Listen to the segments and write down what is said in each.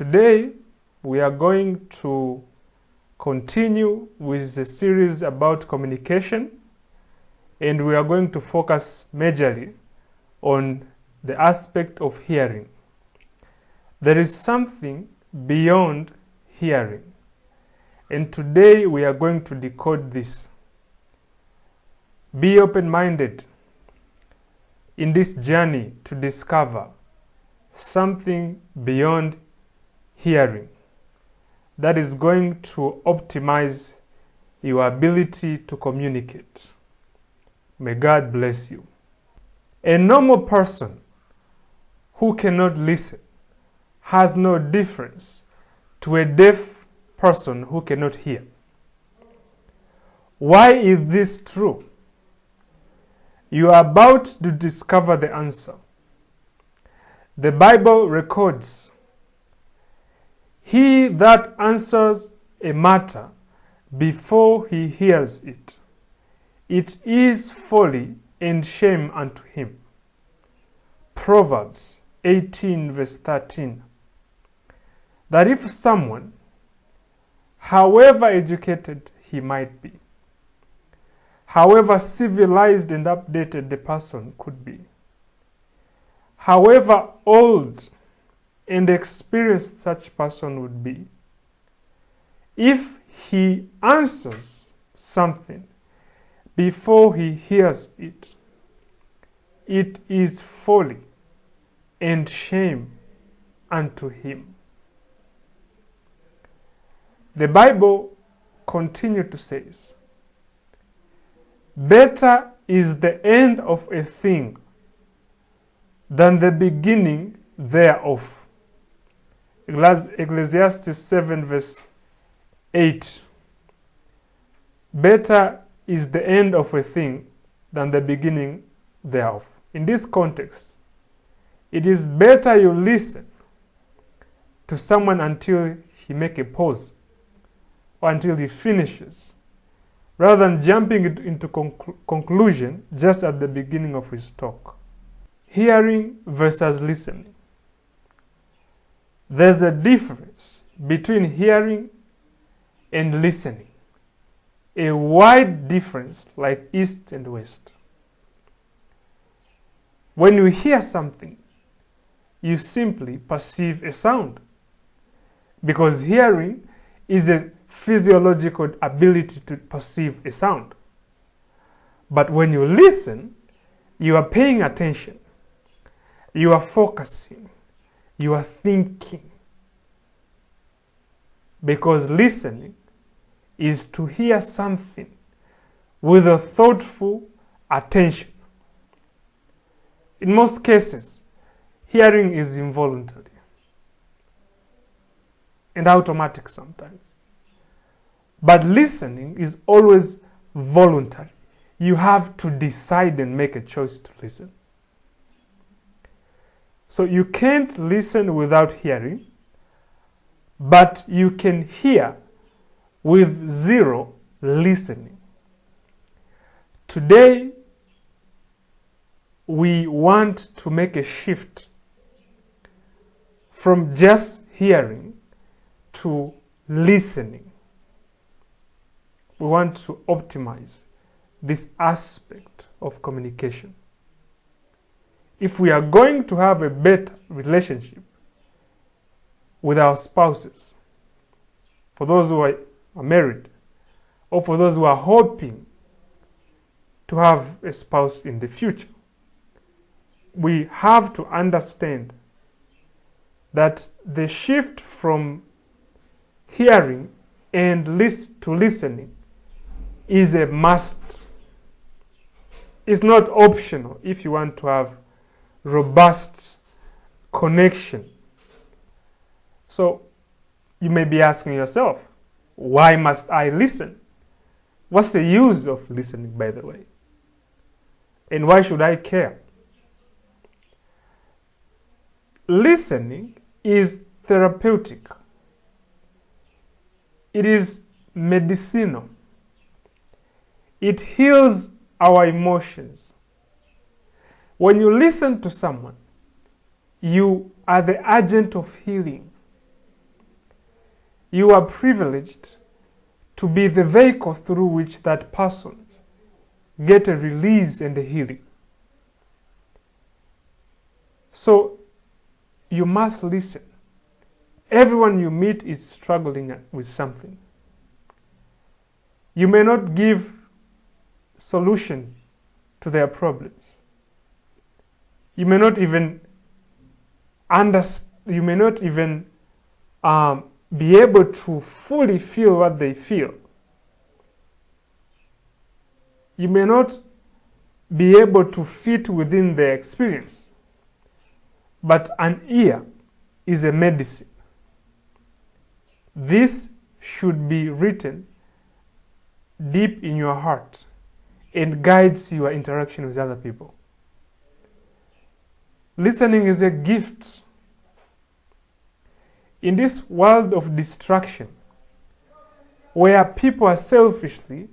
Today, we are going to continue with the series about communication, and we are going to focus majorly on the aspect of hearing. There is something beyond hearing, and today we are going to decode this. Be open-minded in this journey to discover something beyond hearing that is going to optimize your ability to communicate. May God bless you. A normal person who cannot listen has no difference to a deaf person who cannot hear. Why is this true? You are about to discover the answer. The Bible records, "He that answers a matter before he hears it, it is folly and shame unto him." Proverbs 18 verse 13. That if someone, however educated he might be, however civilized and updated the person could be, however old and experienced such person would be, if he answers something before he hears it, it is folly and shame unto him. The Bible continues to say, "Better is the end of a thing than the beginning thereof." Ecclesiastes 7 verse 8. Better is the end of a thing than the beginning thereof. In this context, it is better you listen to someone until he makes a pause or until he finishes, rather than jumping into conclusion just at the beginning of his talk. Hearing versus listening. There's a difference between hearing and listening. A wide difference like east and west. When you hear something, you simply perceive a sound, because hearing is a physiological ability to perceive a sound. But when you listen, you are paying attention, you are focusing, you are thinking. Because listening is to hear something with a thoughtful attention. In most cases, hearing is involuntary and automatic sometimes. But listening is always voluntary. You have to decide and make a choice to listen. So you can't listen without hearing, but you can hear with zero listening. Today, we want to make a shift from just hearing to listening. We want to optimize this aspect of communication. If we are going to have a better relationship with our spouses, for those who are married, or for those who are hoping to have a spouse in the future, we have to understand that the shift from hearing and to listening is a must. It's not optional if you want to have robust connection. So you may be asking yourself, why must I listen? What's the use of listening, by the way? And why should I care? Listening is therapeutic. It is medicinal. It heals our emotions. When you listen to someone, you are the agent of healing. you are privileged to be the vehicle through which that person get a release and a healing. So you must listen. Everyone you meet is struggling with something. You may not give solution to their problems. You may not even be able to fully feel what they feel. You may not be able to fit within their experience. But an ear is a medicine. This should be written deep in your heart and guides your interaction with other people. Listening is a gift. In this world of distraction, where people are selfishly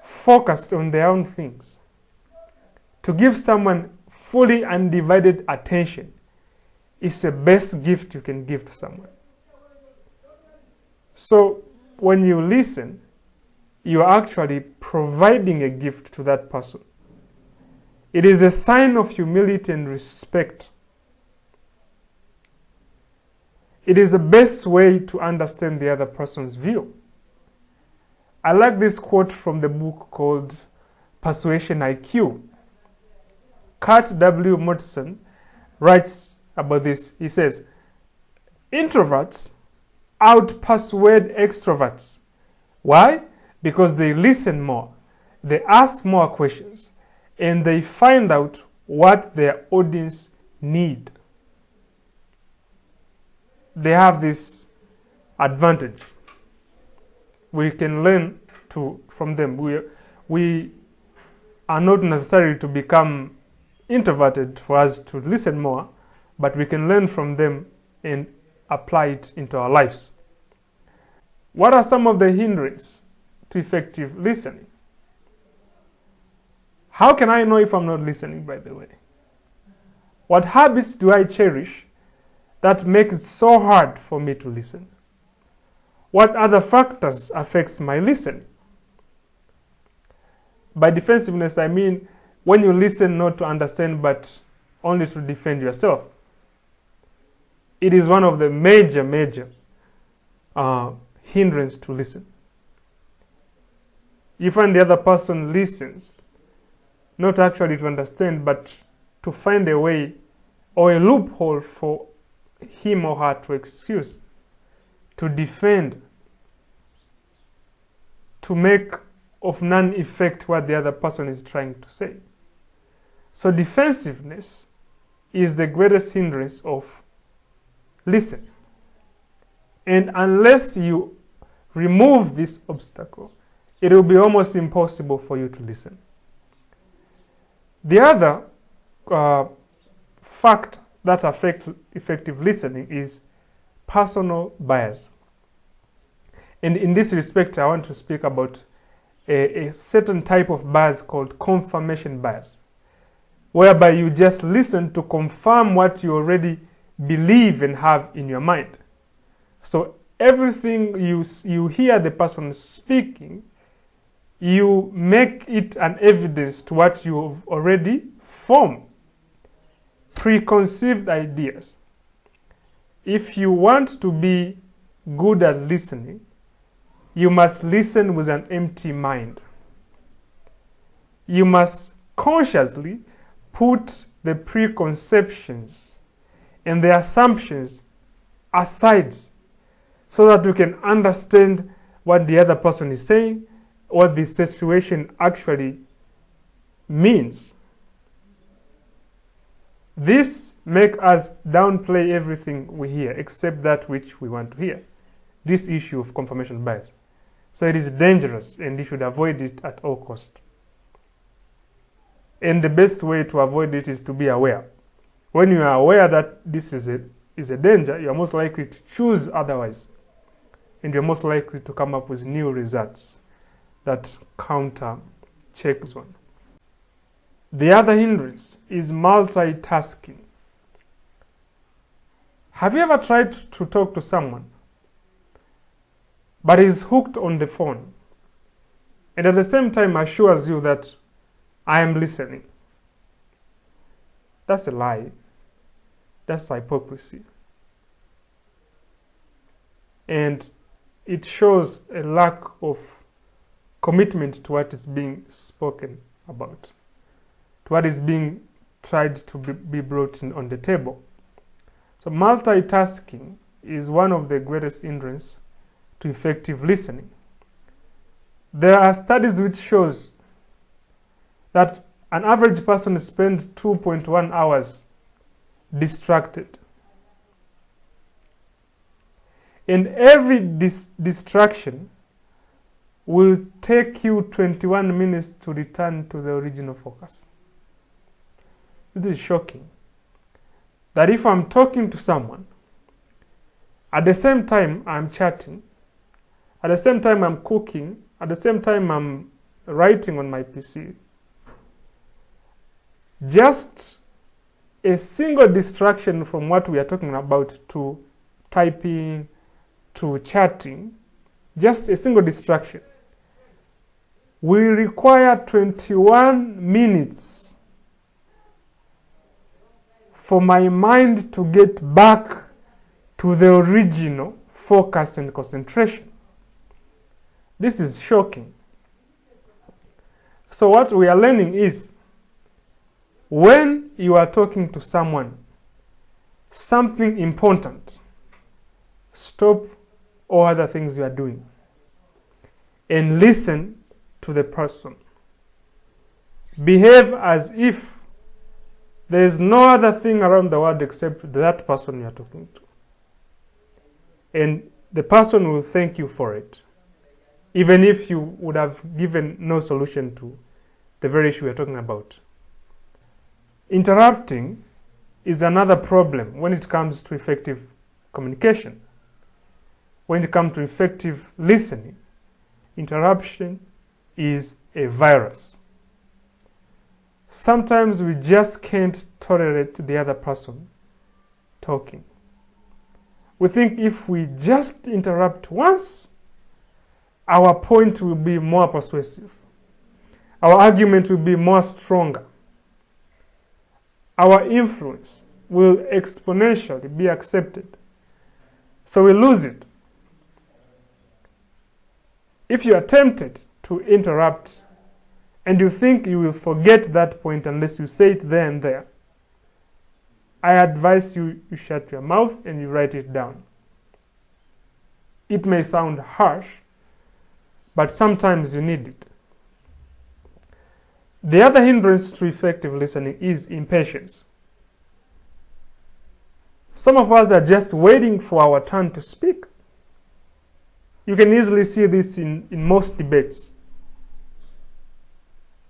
focused on their own things, to give someone fully undivided attention is the best gift you can give to someone. So when you listen, you are actually providing a gift to that person. It is a sign of humility and respect. It is the best way to understand the other person's view. I like this quote from the book called Persuasion IQ. Kurt W. Mortensen writes about this. He says, introverts out-persuade extroverts. Why? Because they listen more, they ask more questions, and they find out what their audience need. They have this advantage. We can learn from them. We are not necessary to become introverted for us to listen more, but we can learn from them and apply it into our lives. What are some of the hindrances to effective listening? How can I know if I'm not listening, by the way? What habits do I cherish that make it so hard for me to listen? What other factors affects my listening? By defensiveness, I mean when you listen not to understand but only to defend yourself. It is one of the major hindrance to listen. You find the other person listens, not actually to understand, but to find a way or a loophole for him or her to excuse, to defend, to make of none effect what the other person is trying to say. So defensiveness is the greatest hindrance of listening. And unless you remove this obstacle, it will be almost impossible for you to listen. The other fact that affects effective listening is personal bias. And in this respect, I want to speak about a certain type of bias called confirmation bias, whereby you just listen to confirm what you already believe and have in your mind. So everything you hear the person speaking, you make it an evidence to what you've already formed. Preconceived ideas. If you want to be good at listening, you must listen with an empty mind. You must consciously put the preconceptions and the assumptions aside so that you can understand what the other person is saying, what the situation actually means. This makes us downplay everything we hear except that which we want to hear. This issue of confirmation bias. So it is dangerous and you should avoid it at all costs. And the best way to avoid it is to be aware. When you are aware that this is a danger, you are most likely to choose otherwise. And you're most likely to come up with new results that counter-check this one. The other hindrance is multitasking. Have you ever tried to talk to someone but is hooked on the phone, and at the same time assures you that I am listening. That's a lie. That's hypocrisy. And it shows a lack of commitment to what is being spoken about, to what is being tried to be brought in on the table. So multitasking is one of the greatest hindrances to effective listening. There are studies which shows that an average person spends 2.1 hours distracted. And every distraction will take you 21 minutes to return to the original focus. This is shocking. That if I'm talking to someone, at the same time I'm chatting, at the same time I'm cooking, at the same time I'm writing on my PC, just a single distraction from what we are talking about to typing, to chatting, just a single distraction, will require 21 minutes for my mind to get back to the original focus and concentration. This is shocking. So what we are learning is, when you are talking to someone, something important, stop all other things you are doing and listen to the person. Behave as if there is no other thing around the world except that person you are talking to. And the person will thank you for it, even if you would have given no solution to the very issue we are talking about. Interrupting is another problem when it comes to effective communication. When it comes to effective listening, interruption is a virus. Sometimes we just can't tolerate the other person talking. We think if we just interrupt once, our point will be more persuasive. Our argument will be more stronger. Our influence will exponentially be accepted. So we lose it. If you are tempted to interrupt and you think you will forget that point unless you say it there and there, I advise you shut your mouth and you write it down. It may sound harsh, but sometimes you need it. The other hindrance to effective listening is impatience. Some of us are just waiting for our turn to speak. You can easily see this in most debates,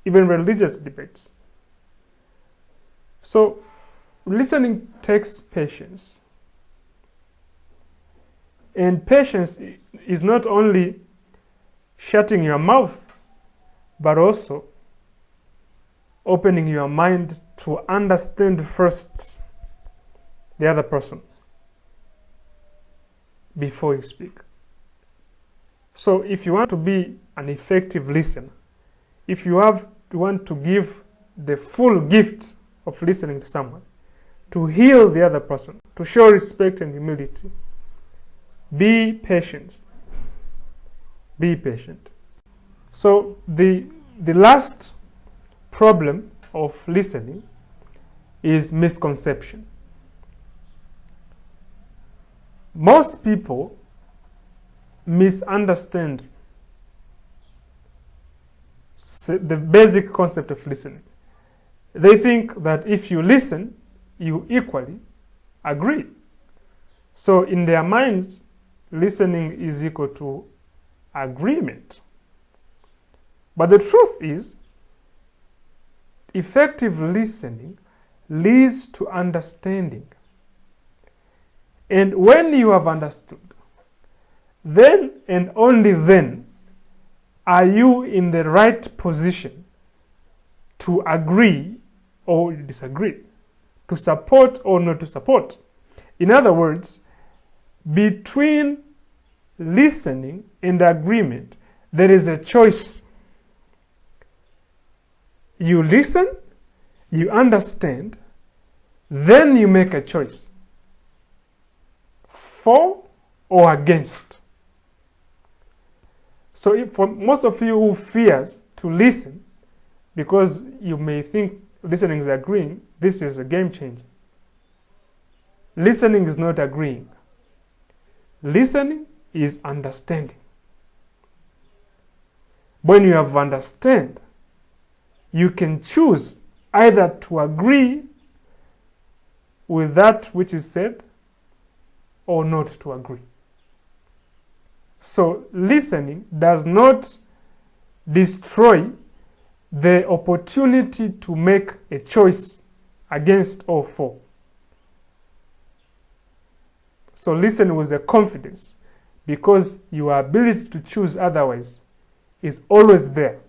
even religious debates. So, listening takes patience. And patience is not only shutting your mouth, but also opening your mind to understand first the other person before you speak. So if you want to be an effective listener, if you want to give the full gift of listening to someone, to heal the other person, to show respect and humility, be patient. Be patient. So the last problem of listening is misconception. Most people misunderstand the basic concept of listening. They think that if you listen, you equally agree. So in their minds, listening is equal to agreement. But the truth is, effective listening leads to understanding. And when you have understood, then and only then are you in the right position to agree or disagree, to support or not to support. In other words, between listening and agreement, there is a choice. You listen, you understand, then you make a choice. For or against. So if for most of you who fears to listen, because you may think listening is agreeing, this is a game changer. Listening is not agreeing. Listening is understanding. When you have understand, you can choose either to agree with that which is said or not to agree. So listening does not destroy the opportunity to make a choice against or for. So listen with the confidence, because your ability to choose otherwise is always there.